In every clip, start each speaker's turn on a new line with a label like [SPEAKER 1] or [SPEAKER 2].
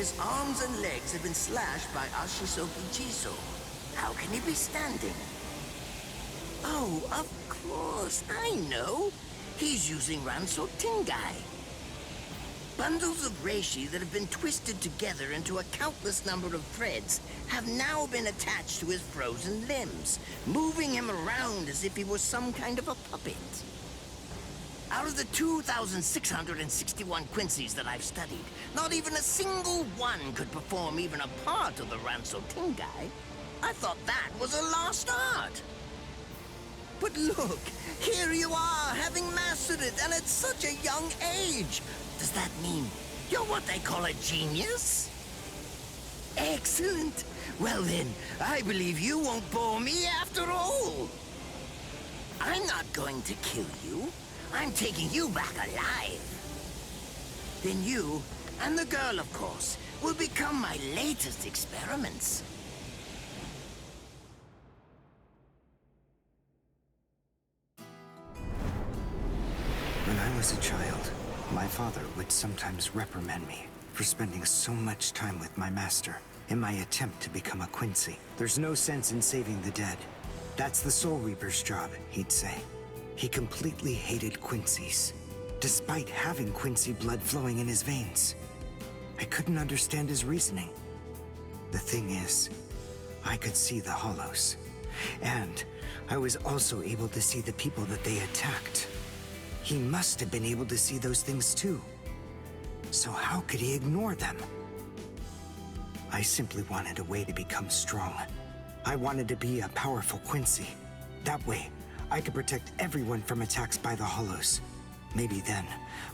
[SPEAKER 1] his arms and legs have been slashed by Ashisoki Chiso. How can he be standing? Oh, of course, I know. He's using Ranso Tingai. Bundles of reishi that have been twisted together into a countless number of threads have now been attached to his frozen limbs, moving him around as if he was some kind of a puppet. Out of the 2,661 Quincy's that I've studied, not even a single one could perform even a part of the Ranso Tingai. I thought that was a lost art. But look, here you are, having mastered it, and at such a young age. Does that mean you're what they call a genius? Excellent. Well then, I believe you won't bore me after all. I'm not going to kill you. I'm taking you back alive. Then you, and the girl of course, will become my latest experiments.
[SPEAKER 2] When I was a child, my father would sometimes reprimand me for spending so much time with my master in my attempt to become a Quincy. There's no sense in saving the dead. That's the Soul Reaper's job, he'd say. He completely hated Quincy's, despite having Quincy blood flowing in his veins. I couldn't understand his reasoning. The thing is, I could see the hollows, and I was also able to see the people that they attacked. He must have been able to see those things too. So how could he ignore them? I simply wanted a way to become strong. I wanted to be a powerful Quincy. That way, I could protect everyone from attacks by the hollows. Maybe then,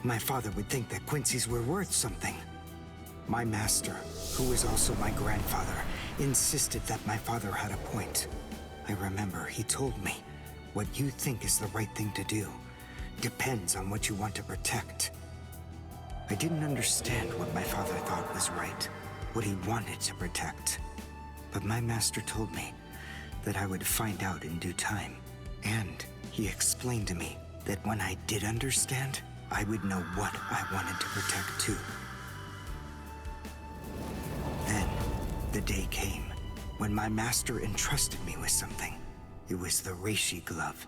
[SPEAKER 2] my father would think that Quincy's were worth something. My master, who was also my grandfather, insisted that my father had a point. I remember he told me, what you think is the right thing to do depends on what you want to protect. I didn't understand what my father thought was right, what he wanted to protect. But my master told me that I would find out in due time. And he explained to me that when I did understand, I would know what I wanted to protect too. Then, the day came when my master entrusted me with something. It was the reishi glove.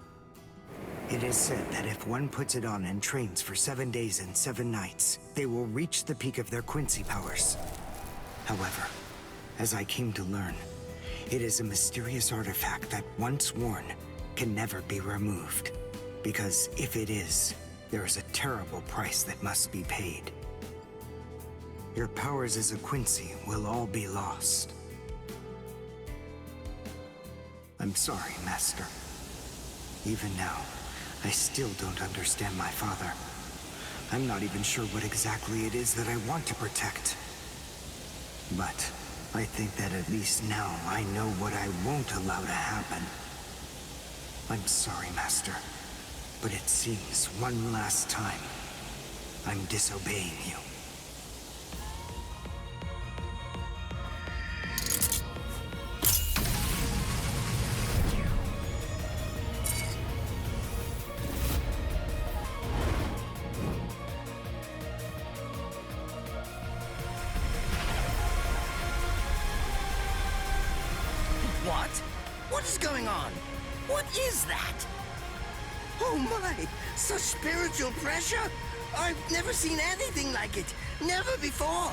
[SPEAKER 2] It is said that if one puts it on and trains for 7 days and 7 nights, they will reach the peak of their Quincy powers. However, as I came to learn, it is a mysterious artifact that once worn can never be removed. Because if it is, there is a terrible price that must be paid. Your powers as a Quincy will all be lost. I'm sorry, Master. Even now, I still don't understand my father. I'm not even sure what exactly it is that I want to protect. But I think that at least now I know what I won't allow to happen. I'm sorry, Master, but it seems one last time I'm disobeying you.
[SPEAKER 1] What? What is going on? What is that? Oh my! Such spiritual pressure! I've never seen anything like it! Never before!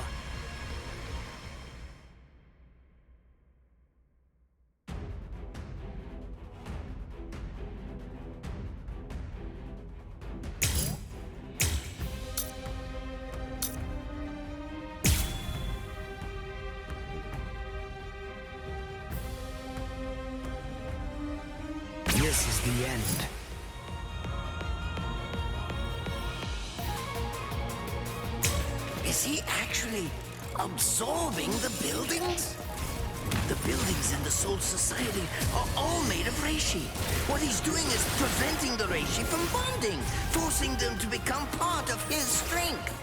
[SPEAKER 2] This is the end.
[SPEAKER 1] Is he actually absorbing the buildings? The buildings in the Soul Society are all made of reishi. What he's doing is preventing the reishi from bonding, forcing them to become part of his strength.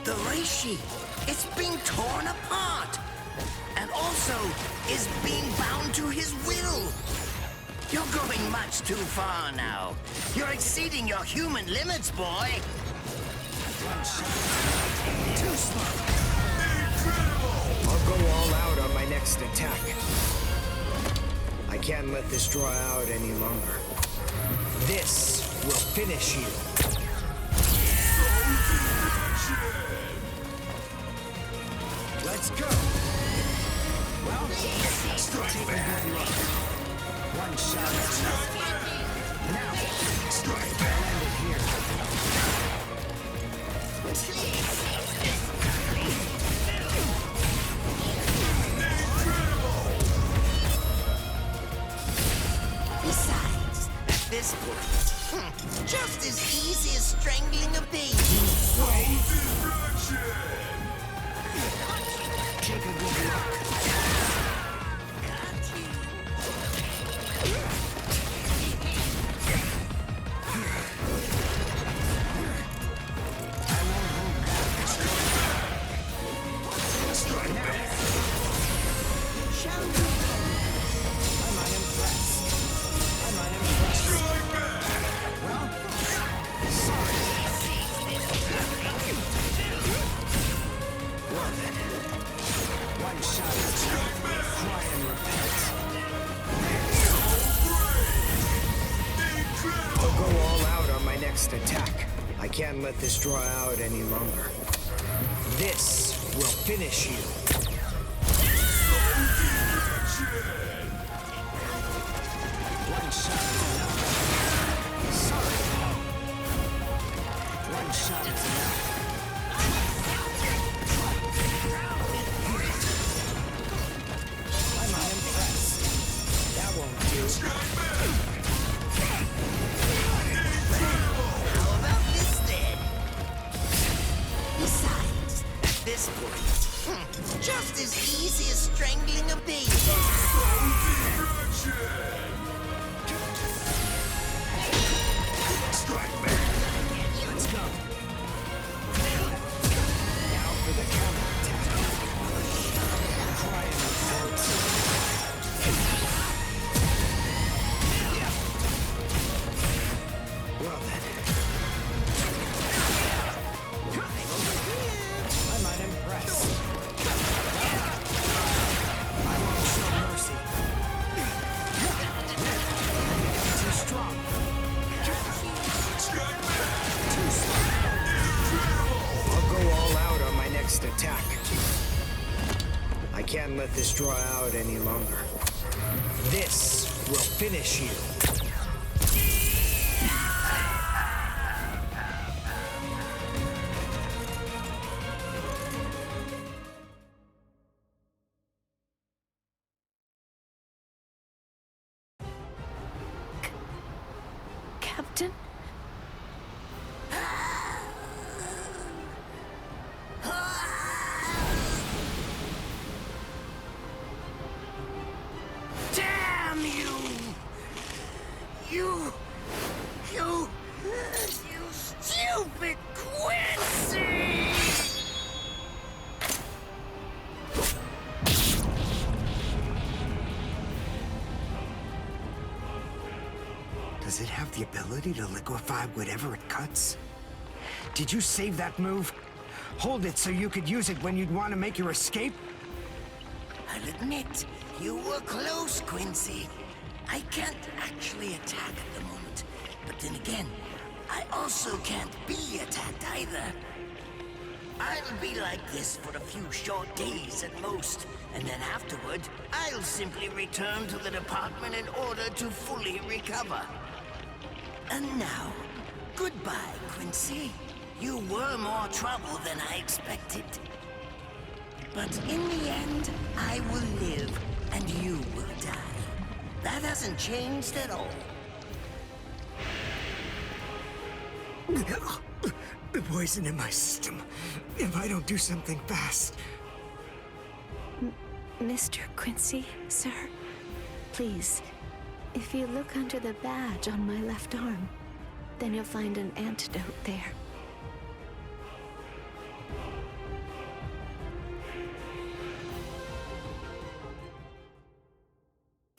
[SPEAKER 1] The reishi, it's being torn apart, and also is being bound to his will. You're going much too far now. You're exceeding your human limits, boy. Too slow.
[SPEAKER 2] I'll go all out on my next attack. I can't let this draw out any longer. This will finish you. Let's go. Well, strike back. One shot is enough. Now, strike back. Land it here.
[SPEAKER 1] Besides, at this point, just as easy as strangling a baby.
[SPEAKER 2] Take a good look. Attack. I can't let this draw out any longer. This will finish you. One shot is enough. Sorry. One shot is enough. I'm not impressed. That won't do.
[SPEAKER 1] Besides, at this point, just as easy as strangling a baby.
[SPEAKER 2] Strike back. Let's go. Now for the counterattack. Try and report. Well then. I'm not impressed. I won't show mercy. Too strong. Too slow. I'll go all out on my next attack. I can't let this draw out any longer. This will finish you.
[SPEAKER 3] Captain?
[SPEAKER 1] Damn you! You stupid Quincy!
[SPEAKER 2] Does it have the ability to liquefy whatever it cuts? Did you save that move? Hold it so you could use it when you'd want to make your escape?
[SPEAKER 1] I'll admit, you were close, Quincy. I can't actually attack at the moment, but then again, I also can't be attacked either. I'll be like this for a few short days at most, and then afterward, I'll simply return to the department in order to fully recover. And now, goodbye, Quincy. You were more trouble than I expected. But in the end, I will live, and you will die. That hasn't changed at all.
[SPEAKER 2] The poison in my system. If I don't do something fast.
[SPEAKER 3] Mr. Quincy, sir, please, if you look under the badge on my left arm, then you'll find an antidote there.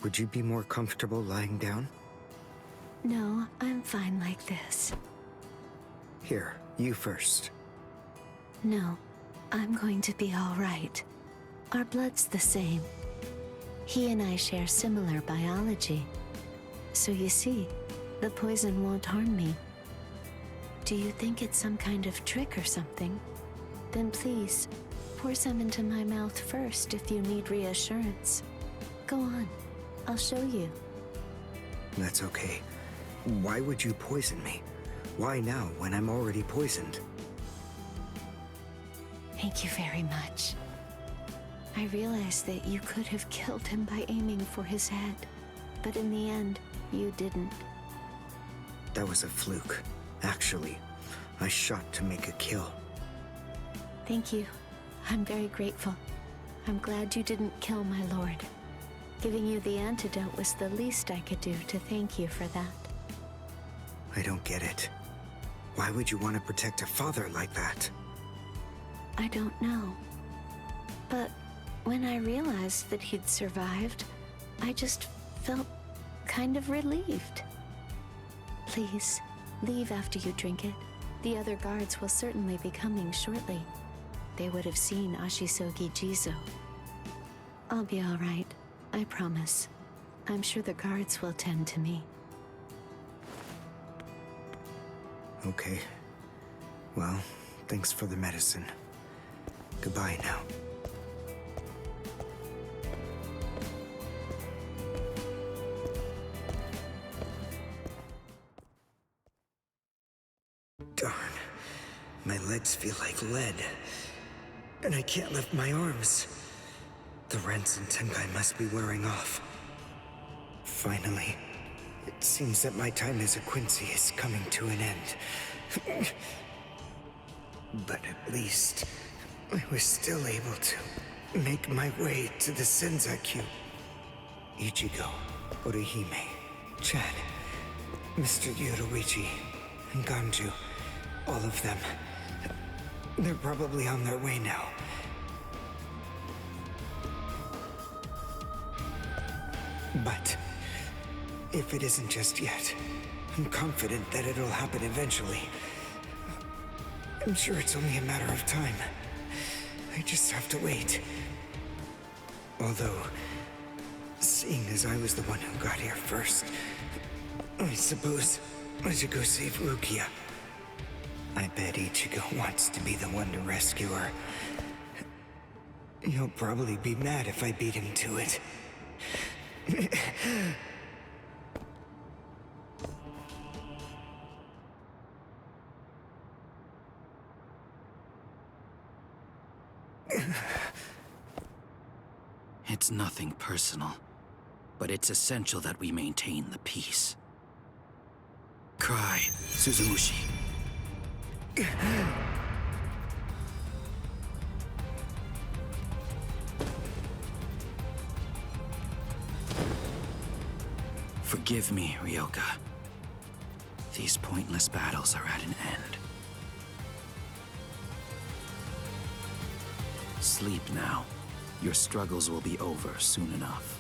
[SPEAKER 2] Would you be more comfortable lying down?
[SPEAKER 3] No, I'm fine like this.
[SPEAKER 2] Here, you first.
[SPEAKER 3] No, I'm going to be all right. Our blood's the same. He and I share similar biology. So you see, the poison won't harm me. Do you think it's some kind of trick or something? Then please, pour some into my mouth first if you need reassurance. Go on, I'll show you.
[SPEAKER 2] That's okay. Why would you poison me? Why now, when I'm already poisoned?
[SPEAKER 3] Thank you very much. I realized that you could have killed him by aiming for his head, but in the end, you didn't.
[SPEAKER 2] That was a fluke. Actually, I shot to make a kill.
[SPEAKER 3] Thank you. I'm very grateful. I'm glad you didn't kill my lord. Giving you the antidote was the least I could do to thank you for that.
[SPEAKER 2] I don't get it. Why would you want to protect a father like that?
[SPEAKER 3] I don't know. But when I realized that he'd survived, I just felt kind of relieved. Please, leave after you drink it. The other guards will certainly be coming shortly. They would have seen Ashisogi Jizo. I'll be all right, I promise. I'm sure the guards will tend to me.
[SPEAKER 2] Okay. Well, thanks for the medicine. Goodbye now. Darn. My legs feel like lead. And I can't lift my arms. The Rents and Tenkai must be wearing off. Finally, it seems that my time as a Quincy is coming to an end. But at least, I was still able to make my way to the Senzakyu. Ichigo, Orihime, Chad, Mr. Yoruichi, and Ganju, all of them. They're probably on their way now. But if it isn't just yet, I'm confident that it'll happen eventually. I'm sure it's only a matter of time. I just have to wait. Although, seeing as I was the one who got here first, I suppose I should go save Rukia. I bet Ichigo wants to be the one to rescue her. He'll probably be mad if I beat him to it.
[SPEAKER 4] It's nothing personal, but it's essential that we maintain the peace. Cry, Suzumushi. Forgive me, Ryoka. These pointless battles are at an end. Sleep now. Your struggles will be over soon enough.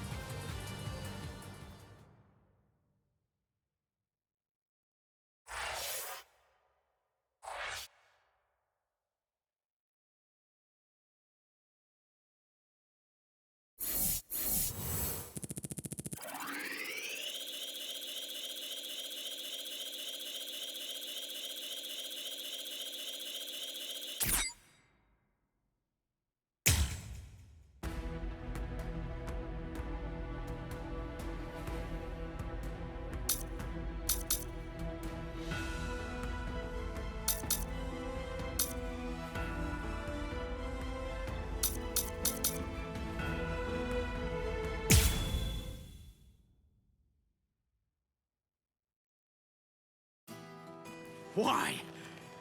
[SPEAKER 5] Why?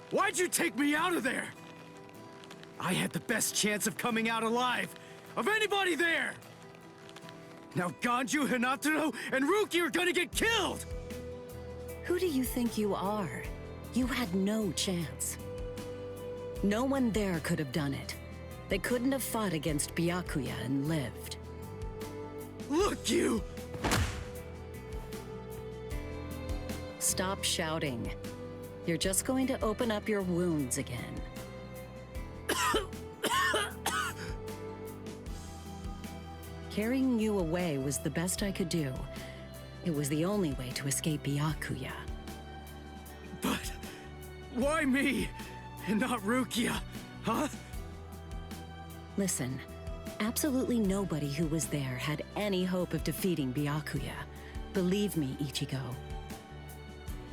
[SPEAKER 5] Why'd you take me out of there? I had the best chance of coming out alive, of anybody there! Now Ganju, Hinataro, and Ruki are gonna get killed!
[SPEAKER 6] Who do you think you are? You had no chance. No one there could have done it. They couldn't have fought against Byakuya and lived.
[SPEAKER 5] Look, you!
[SPEAKER 6] Stop shouting. You're just going to open up your wounds again. Carrying you away was the best I could do. It was the only way to escape Byakuya.
[SPEAKER 5] But why me and not Rukia, huh?
[SPEAKER 6] Listen, absolutely nobody who was there had any hope of defeating Byakuya. Believe me, Ichigo.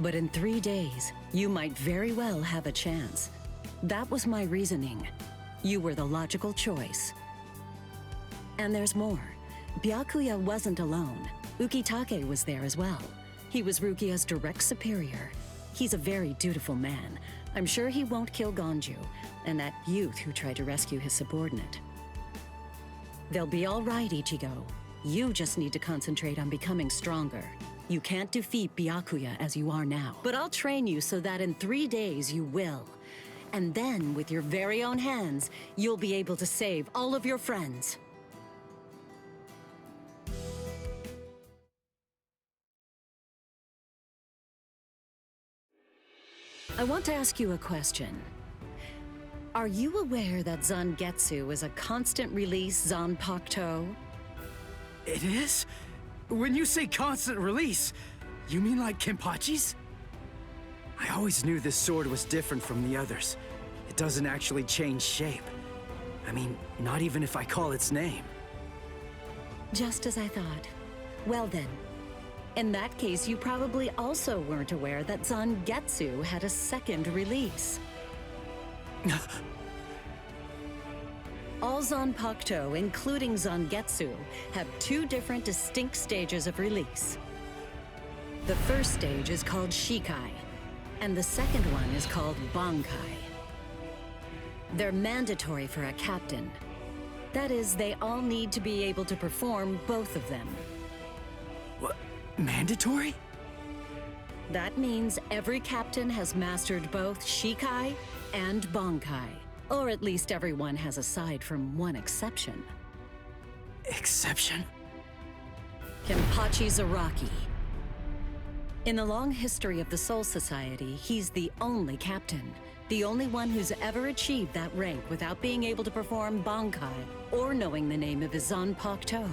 [SPEAKER 6] But in 3 days, you might very well have a chance. That was my reasoning. You were the logical choice. And there's more. Byakuya wasn't alone. Ukitake was there as well. He was Rukia's direct superior. He's a very dutiful man. I'm sure he won't kill Ganju, and that youth who tried to rescue his subordinate. They'll be all right, Ichigo. You just need to concentrate on becoming stronger. You can't defeat Byakuya as you are now. But I'll train you so that in 3 days you will. And then, with your very own hands, you'll be able to save all of your friends. I want to ask you a question. Are you aware that Zangetsu is a constant release Zanpakuto?
[SPEAKER 5] It is? When you say constant release, you mean like Kenpachi's? I always knew this sword was different from the others. It doesn't actually change shape. I mean, not even if I call its name.
[SPEAKER 6] Just as I thought. Well then, in that case, you probably also weren't aware that Zangetsu had a second release. All Zanpakuto, including Zangetsu, have 2 different distinct stages of release. The first stage is called Shikai, and the second one is called Bankai. They're mandatory for a captain. That is, they all need to be able to perform both of them.
[SPEAKER 5] What? Mandatory?
[SPEAKER 6] That means every captain has mastered both Shikai and Bankai. Or at least everyone has aside from one exception.
[SPEAKER 5] Exception?
[SPEAKER 6] Kenpachi Zaraki. In the long history of the Soul Society, he's the only captain. The only one who's ever achieved that rank without being able to perform Bankai or knowing the name of his Zanpakuto.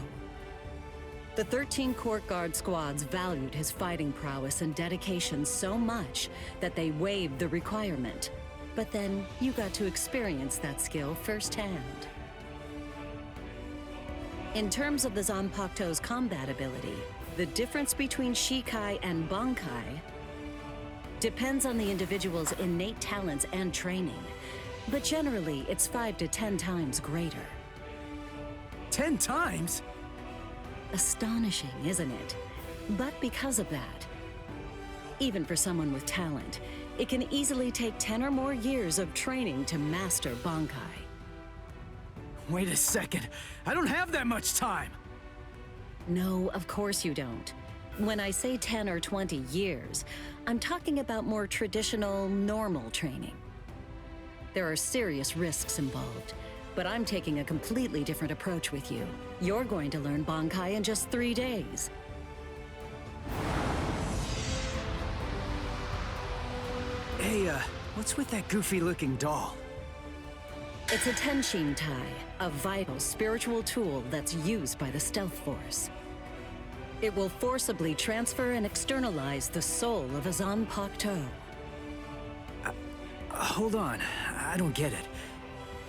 [SPEAKER 6] The 13 court guard squads valued his fighting prowess and dedication so much that they waived the requirement. But then you got to experience that skill firsthand. In terms of the Zanpakuto's combat ability, the difference between Shikai and Bankai depends on the individual's innate talents and training. But generally, it's 5 to 10 times greater.
[SPEAKER 5] 10 times?
[SPEAKER 6] Astonishing, isn't it? But because of that, even for someone with talent, it can easily take 10 or more years of training to master Bankai.
[SPEAKER 5] Wait a second. I don't have that much time.
[SPEAKER 6] No, of course you don't. When I say 10 or 20 years, I'm talking about more traditional, normal training. There are serious risks involved, but I'm taking a completely different approach with you. You're going to learn Bankai in just 3 days.
[SPEAKER 5] Hey, what's with that goofy-looking doll?
[SPEAKER 6] It's a Tenshin Tai, a vital spiritual tool that's used by the Stealth Force. It will forcibly transfer and externalize the soul of a Zanpakuto.
[SPEAKER 5] Hold on, I don't get it.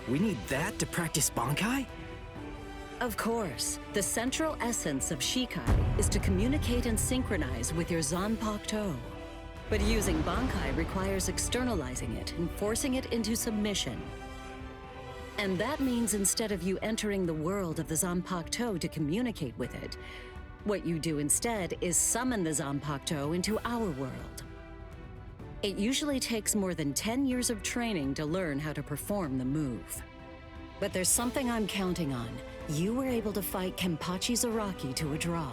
[SPEAKER 5] We need that to practice Bankai?
[SPEAKER 6] Of course, the central essence of Shikai is to communicate and synchronize with your Zanpakuto. But using Bankai requires externalizing it and forcing it into submission. And that means instead of you entering the world of the Zanpakuto to communicate with it, what you do instead is summon the Zanpakuto into our world. It usually takes more than 10 years of training to learn how to perform the move. But there's something I'm counting on. You were able to fight Kenpachi Zaraki to a draw.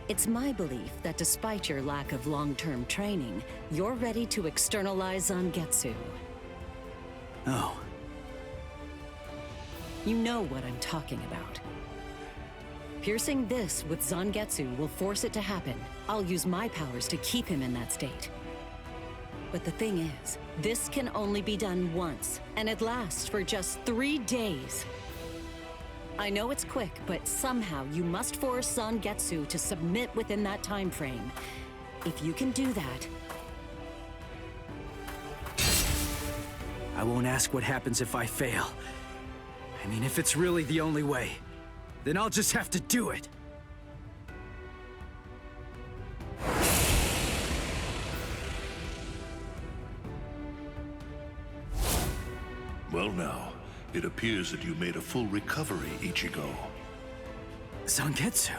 [SPEAKER 6] It's my belief that despite your lack of long-term training, you're ready to externalize Zangetsu.
[SPEAKER 5] Oh.
[SPEAKER 6] You know what I'm talking about. Piercing this with Zangetsu will force it to happen. I'll use my powers to keep him in that state. But the thing is, this can only be done once, and it lasts for just 3 days. I know it's quick, but somehow you must force Zangetsu to submit within that time frame. If you can do that...
[SPEAKER 5] I won't ask what happens if I fail. I mean, if it's really the only way, then I'll just have to do it.
[SPEAKER 7] Well now, it appears that you made a full recovery, Ichigo.
[SPEAKER 5] Zangetsu.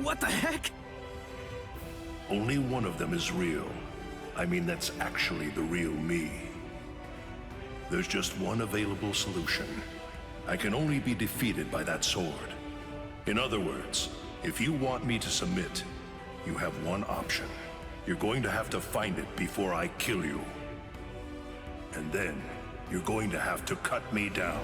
[SPEAKER 5] What the heck?
[SPEAKER 7] Only one of them is real. I mean, that's actually the real me. There's just one available solution. I can only be defeated by that sword. In other words, if you want me to submit, you have one option. You're going to have to find it before I kill you. And then, you're going to have to cut me down.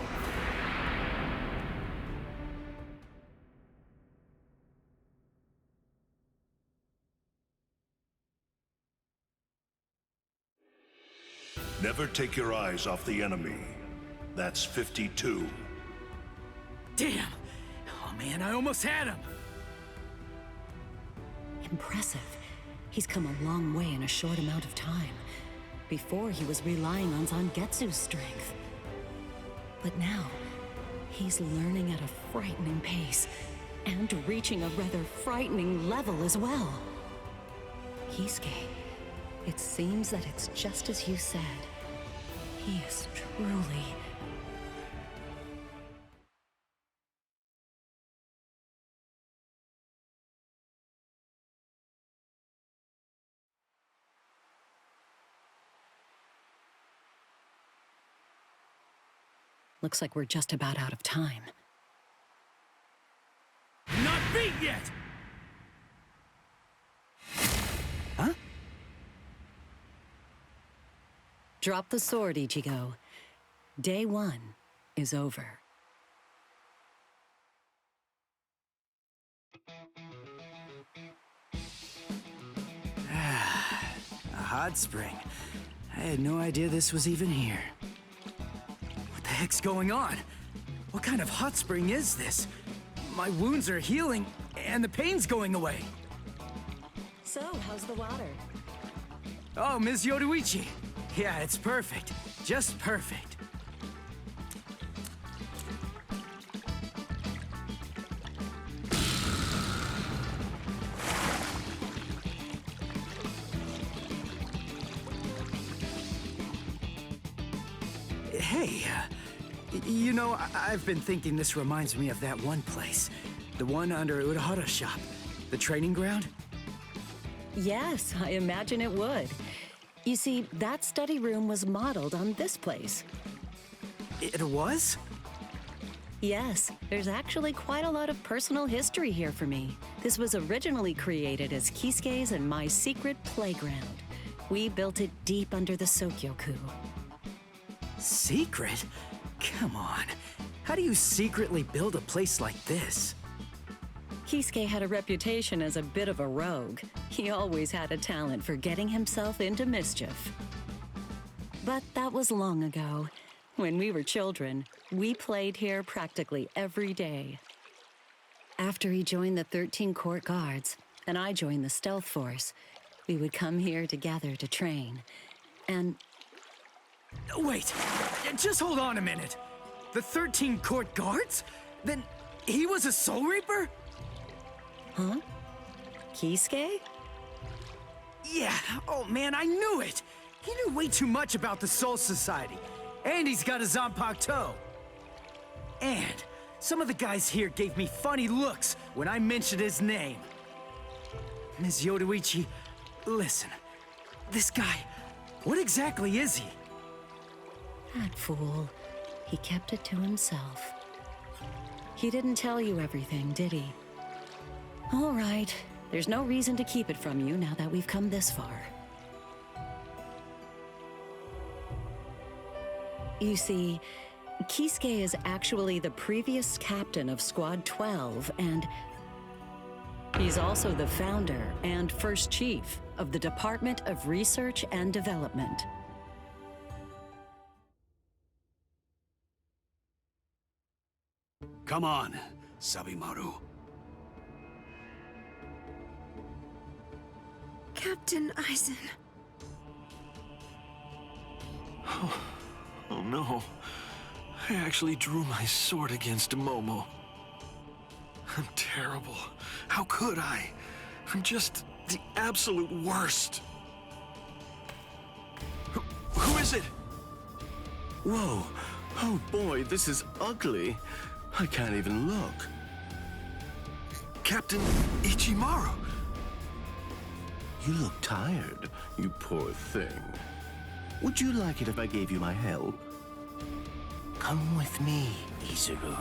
[SPEAKER 7] Never take your eyes off the enemy. That's 52.
[SPEAKER 5] Damn! Oh man, I almost had him!
[SPEAKER 6] Impressive. He's come a long way in a short amount of time. Before, he was relying on Zangetsu's strength. But now, he's learning at a frightening pace, and reaching a rather frightening level as well. Kisuke, it seems that it's just as you said. He is truly... Looks like we're just about out of time.
[SPEAKER 5] Not beat yet! Huh?
[SPEAKER 6] Drop the sword, Ichigo. Day 1 is over.
[SPEAKER 5] A hot spring. I had no idea this was even here. What the heck's going on? What kind of hot spring is this? My wounds are healing, and the pain's going away.
[SPEAKER 6] So, how's the water?
[SPEAKER 5] Oh, Ms. Yoruichi. Yeah, it's perfect. Just perfect. Hey, you know, I've been thinking this reminds me of that one place. The one under Urahara's shop. The training ground?
[SPEAKER 6] Yes, I imagine it would. You see, that study room was modeled on this place.
[SPEAKER 5] It was?
[SPEAKER 6] Yes, there's actually quite a lot of personal history here for me. This was originally created as Kisuke's and my secret playground. We built it deep under the Sokyoku.
[SPEAKER 5] Secret? Come on. How do you secretly build a place like this?
[SPEAKER 6] Kisuke had a reputation as a bit of a rogue. He always had a talent for getting himself into mischief. But that was long ago. When we were children, we played here practically every day. After he joined the 13 Court Guards, and I joined the Stealth Force, we would come here together to train. And...
[SPEAKER 5] Wait, just hold on a minute. The 13 Court Guards? Then he was a Soul Reaper?
[SPEAKER 6] Huh? Kisuke?
[SPEAKER 5] Yeah, oh man, I knew it! He knew way too much about the Soul Society. And he's got a Zanpakuto. And some of the guys here gave me funny looks when I mentioned his name. Ms. Yoruichi, listen. This guy, what exactly is he?
[SPEAKER 6] That fool. He kept it to himself. He didn't tell you everything, did he? All right. There's no reason to keep it from you now that we've come this far. You see, Kisuke is actually the previous captain of Squad 12, and he's also the founder and first chief of the Department of Research and Development.
[SPEAKER 8] Come on, Sabimaru.
[SPEAKER 9] Captain Eisen.
[SPEAKER 10] Oh no. I actually drew my sword against Momo. I'm terrible. How could I? I'm just the absolute worst. Who is it? Whoa. Oh boy, this is ugly. I can't even look. Captain Ichimaru.
[SPEAKER 7] You look tired, you poor thing. Would you like it if I gave you my help?
[SPEAKER 1] Come with me, Izuru.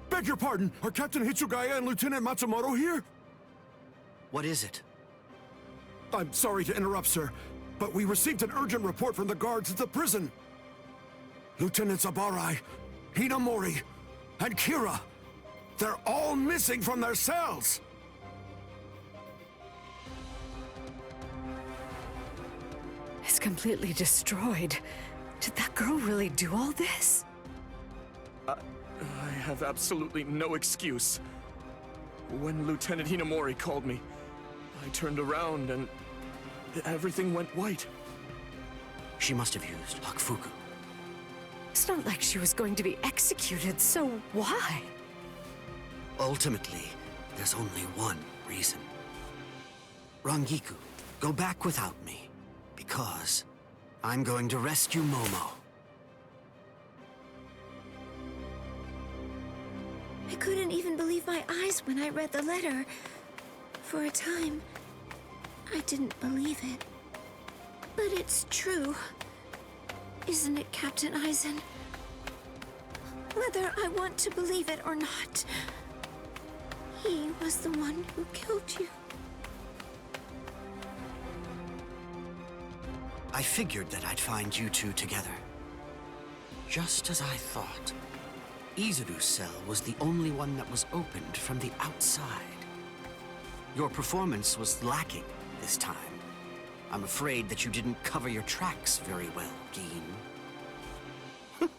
[SPEAKER 8] Beg your pardon, are Captain Hitsugaya and Lieutenant Matsumoto here?
[SPEAKER 2] What is it?
[SPEAKER 8] I'm sorry to interrupt, sir, but we received an urgent report from the guards at the prison. Lieutenant Zabarai, Hinamori, and Kira, they're all missing from their cells!
[SPEAKER 9] It's completely destroyed. Did that girl really do all this?
[SPEAKER 10] I have absolutely no excuse. When Lieutenant Hinamori called me, I turned around and everything went white.
[SPEAKER 2] She must have used Hakufuku.
[SPEAKER 9] It's not like she was going to be executed, so why?
[SPEAKER 2] Ultimately, there's only one reason. Rangiku, go back without me, because I'm going to rescue Momo.
[SPEAKER 9] I couldn't even believe my eyes when I read the letter. For a time, I didn't believe it. But it's true. Isn't it, Captain Eisen? Whether I want to believe it or not, he was the one who killed you.
[SPEAKER 2] I figured that I'd find you two together. Just as I thought. Izuru's cell was the only one that was opened from the outside. Your performance was lacking this time. I'm afraid that you didn't cover your tracks very well, Gin.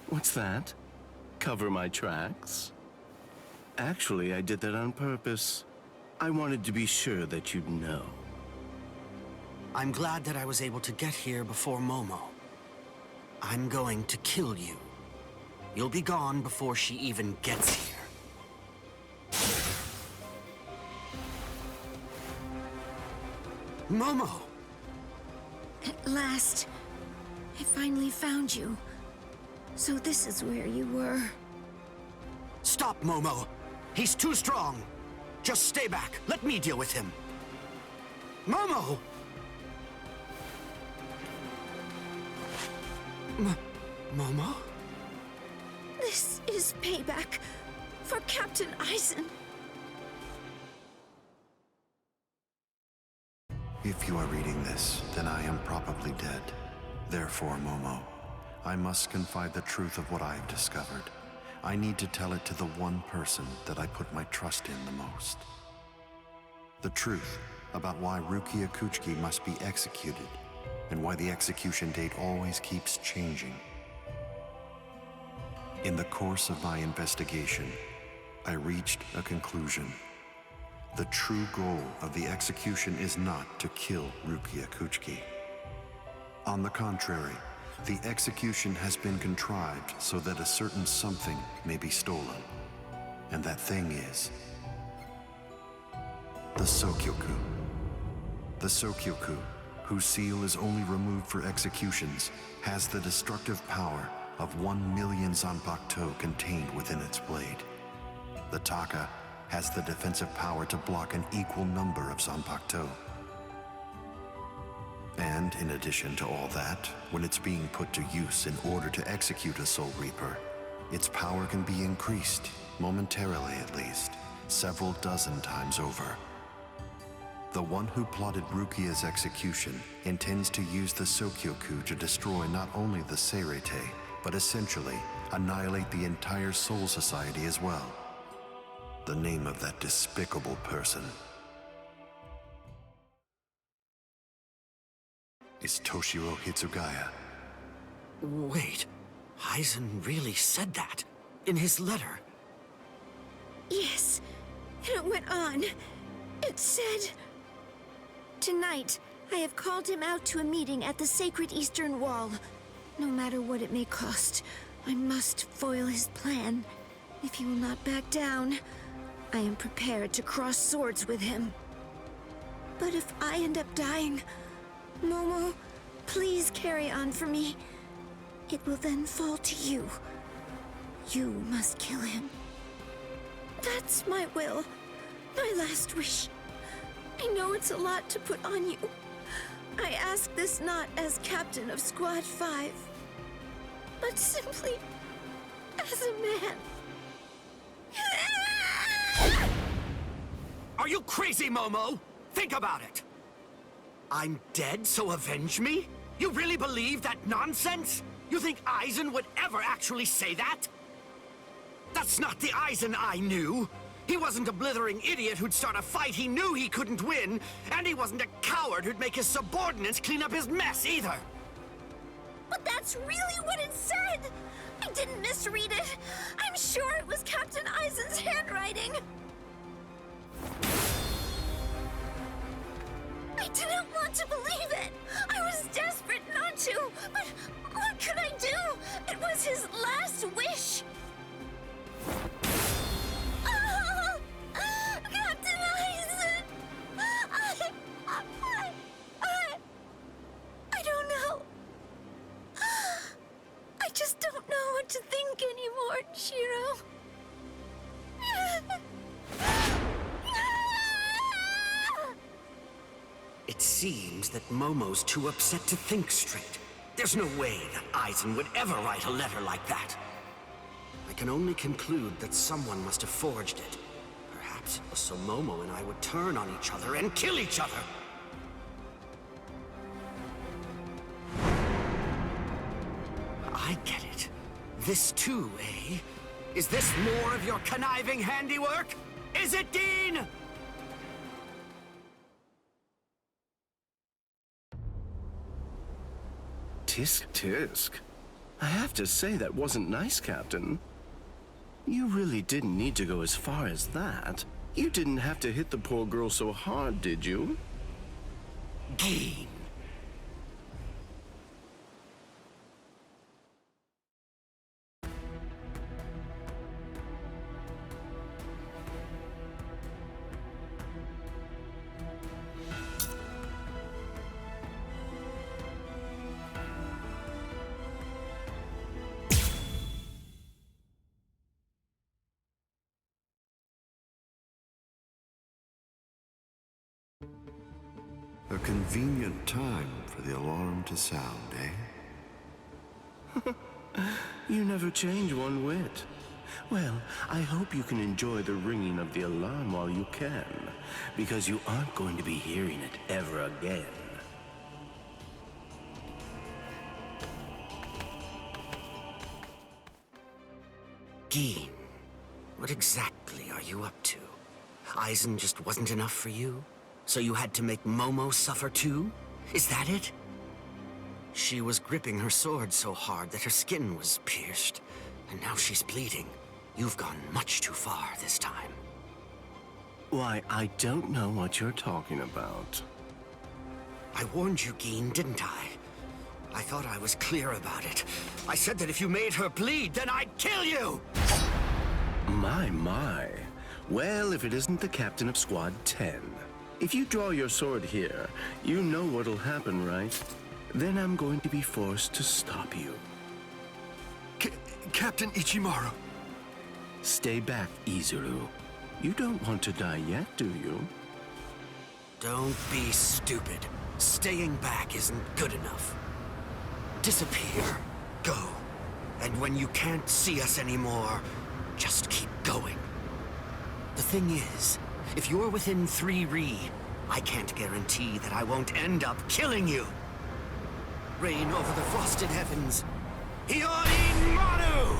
[SPEAKER 7] What's that? Cover my tracks? Actually, I did that on purpose. I wanted to be sure that you'd know.
[SPEAKER 2] I'm glad that I was able to get here before Momo. I'm going to kill you. You'll be gone before she even gets here. Momo!
[SPEAKER 9] At last, I finally found you. So this is where you were.
[SPEAKER 2] Stop, Momo! He's too strong! Just stay back. Let me deal with him. Momo! Momo?
[SPEAKER 9] This is payback for Captain Eisen.
[SPEAKER 11] If you are reading this, then I am probably dead. Therefore, Momo, I must confide the truth of what I have discovered. I need to tell it to the one person that I put my trust in the most. The truth about why Rukia Kuchiki must be executed, and why the execution date always keeps changing. In the course of my investigation, I reached a conclusion. The true goal of the execution is not to kill Rukia Kuchiki. On the contrary, the execution has been contrived so that a certain something may be stolen. And that thing is the Sokyoku. The Sokyoku, whose seal is only removed for executions, has the destructive power of 1 million Zanpakuto contained within its blade. The Taka has the defensive power to block an equal number of Zanpakuto. And in addition to all that, when it's being put to use in order to execute a Soul Reaper, its power can be increased, momentarily at least, several dozen times over. The one who plotted Rukia's execution intends to use the Sokyoku to destroy not only the Seirete, but essentially annihilate the entire Soul Society as well. The name of that despicable person is Toshiro Hitsugaya.
[SPEAKER 10] Wait, Aizen really said that in his letter?
[SPEAKER 9] Yes, and it went on. It said, "Tonight, I have called him out to a meeting at the Sacred Eastern Wall. No matter what it may cost, I must foil his plan. If he will not back down, I am prepared to cross swords with him. But if I end up dying, Momo, please carry on for me. It will then fall to you. You must kill him. That's my will, my last wish. I know it's a lot to put on you. I ask this not as captain of Squad 5, but simply as a man."
[SPEAKER 10] Are you crazy, Momo? Think about it. I'm dead, so avenge me? You really believe that nonsense? You think Aizen would ever actually say that? That's not the Aizen I knew. He wasn't a blithering idiot who'd start a fight he knew he couldn't win, and he wasn't a coward who'd make his subordinates clean up his mess either.
[SPEAKER 9] But that's really what it said! I didn't misread it. I'm sure it was Captain Aizen's handwriting. I didn't want to believe it. I was desperate not to, but what could I do? It was his last wish. Oh, Captain Aizen! I don't know. I just don't know what to think anymore, Shiro.
[SPEAKER 10] It seems that Momo's too upset to think straight. There's no way that Aizen would ever write a letter like that. I can only conclude that someone must have forged it. Perhaps it was so Momo and I would turn on each other and kill each other. I get it. This too, eh? Is this more of your conniving handiwork? Is it, Dean?
[SPEAKER 12] Tisk tisk. I have to say that wasn't nice, Captain. You really didn't need to go as far as that. You didn't have to hit the poor girl so hard, did you?
[SPEAKER 10] Dean.
[SPEAKER 11] A convenient time for the alarm to sound, eh?
[SPEAKER 12] You never change one whit. Well, I hope you can enjoy the ringing of the alarm while you can, because you aren't going to be hearing it ever again.
[SPEAKER 10] Dean, what exactly are you up to? Aizen just wasn't enough for you? So you had to make Momo suffer too? Is that it? She was gripping her sword so hard that her skin was pierced, and now she's bleeding. You've gone much too far this time.
[SPEAKER 12] Why, I don't know what you're talking about.
[SPEAKER 10] I warned you, Geen, didn't I? I thought I was clear about it. I said that if you made her bleed, then I'd kill you!
[SPEAKER 12] My. Well, if it isn't the captain of Squad 10. If you draw your sword here, you know what'll happen, right? Then I'm going to be forced to stop you.
[SPEAKER 8] Captain Ichimaru.
[SPEAKER 12] Stay back, Izuru. You don't want to die yet, do you?
[SPEAKER 10] Don't be stupid. Staying back isn't good enough. Disappear. Go. And when you can't see us anymore, just keep going. The thing is, if you're within 3 Ri, I can't guarantee that I won't end up killing you. Reign over the frosted heavens. Hiyori Maru!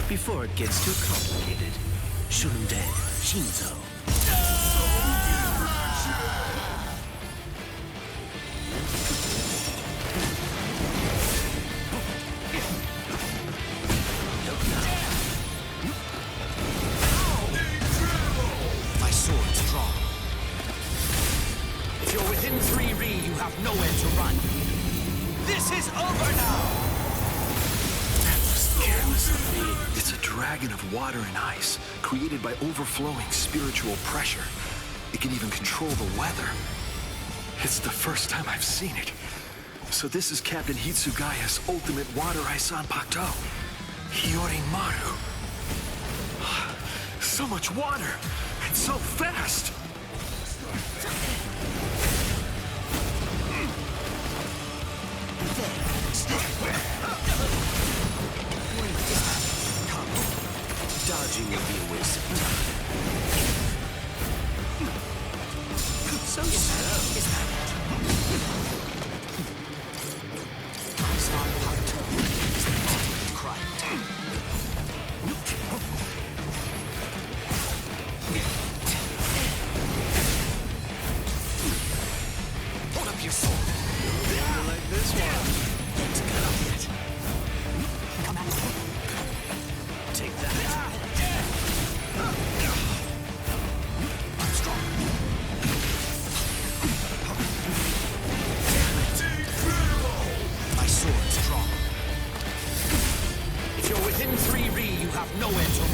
[SPEAKER 12] Before it gets too complicated. Shunde Shinzo.
[SPEAKER 10] My sword's drawn. If you're within 3 Ri, you have nowhere to run. This is over now!
[SPEAKER 2] Careless of me. It's a dragon of water and ice, created by overflowing spiritual pressure. It can even control the weather. It's the first time I've seen it. So this is Captain Hitsugaya's ultimate water ice Zanpakuto. Hiyori Maru. So much water, and so fast!
[SPEAKER 10] Dodging will be a waste of time. So slow. Is that it? Zanpakuto is the ultimate crime. Hold up your sword.
[SPEAKER 12] Like this one.
[SPEAKER 10] Let's get up yet. Come at me. Take that.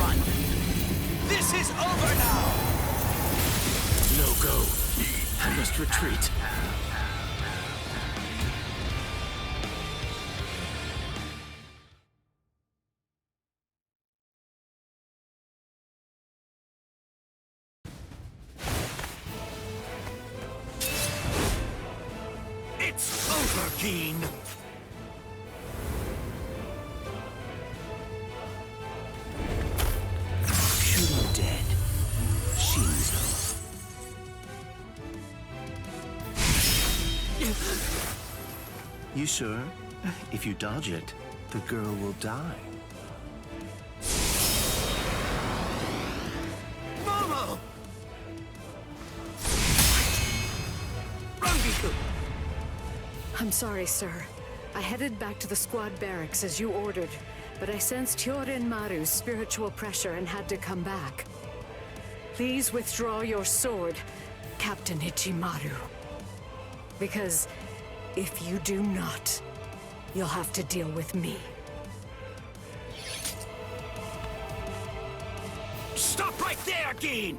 [SPEAKER 10] run. This is over now!
[SPEAKER 4] No go. I must retreat.
[SPEAKER 10] It's over, Geen!
[SPEAKER 2] Shoot him dead. Shinzo.
[SPEAKER 12] You sure? If you dodge it, the girl will die.
[SPEAKER 10] Momo! Rangiku!
[SPEAKER 13] I'm sorry, sir. I headed back to the squad barracks as you ordered, but I sensed Hyorin Maru's spiritual pressure and had to come back. Please withdraw your sword, Captain Ichimaru. Because if you do not, you'll have to deal with me.
[SPEAKER 10] Stop right there, Geen!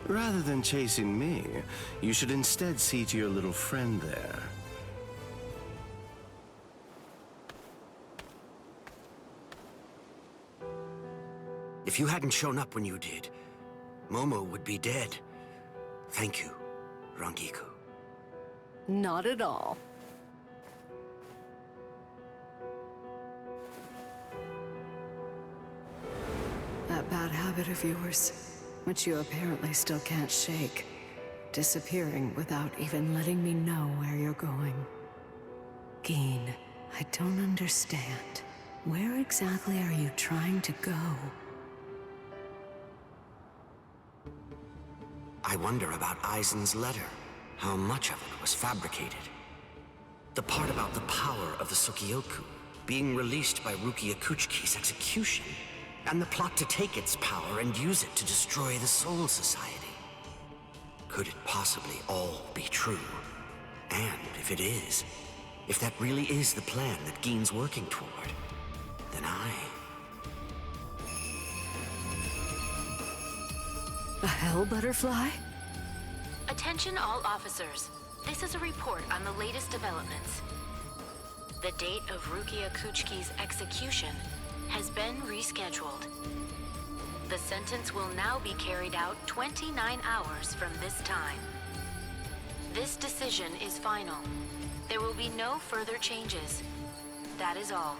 [SPEAKER 12] Rather than chasing me, you should instead see to your little friend there.
[SPEAKER 10] If you hadn't shown up when you did, Momo would be dead. Thank you, Rangiku.
[SPEAKER 13] Not at all. That bad habit of yours, which you apparently still can't shake. Disappearing without even letting me know where you're going. Geen, I don't understand. Where exactly are you trying to go?
[SPEAKER 10] I wonder about Aizen's letter. How much of it was fabricated? The part about the power of the Sokioku being released by Rukia Kuchiki's execution, and the plot to take its power and use it to destroy the Soul Society. Could it possibly all be true? And if it is, if that really is the plan that Geen's working toward, then
[SPEAKER 13] A hell butterfly?
[SPEAKER 14] Attention all officers. This is a report on the latest developments. The date of Rukia Kuchiki's execution has been rescheduled. The sentence will now be carried out 29 hours from this time. This decision is final. There will be no further changes. That is all.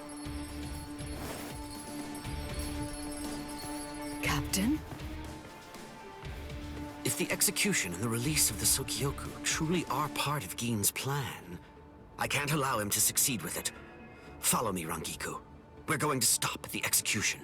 [SPEAKER 13] Captain?
[SPEAKER 10] if the execution and the release of the Sokioku truly are part of Geen's plan, I can't allow him to succeed with it. Follow me, Rangiku. We're going to stop the execution.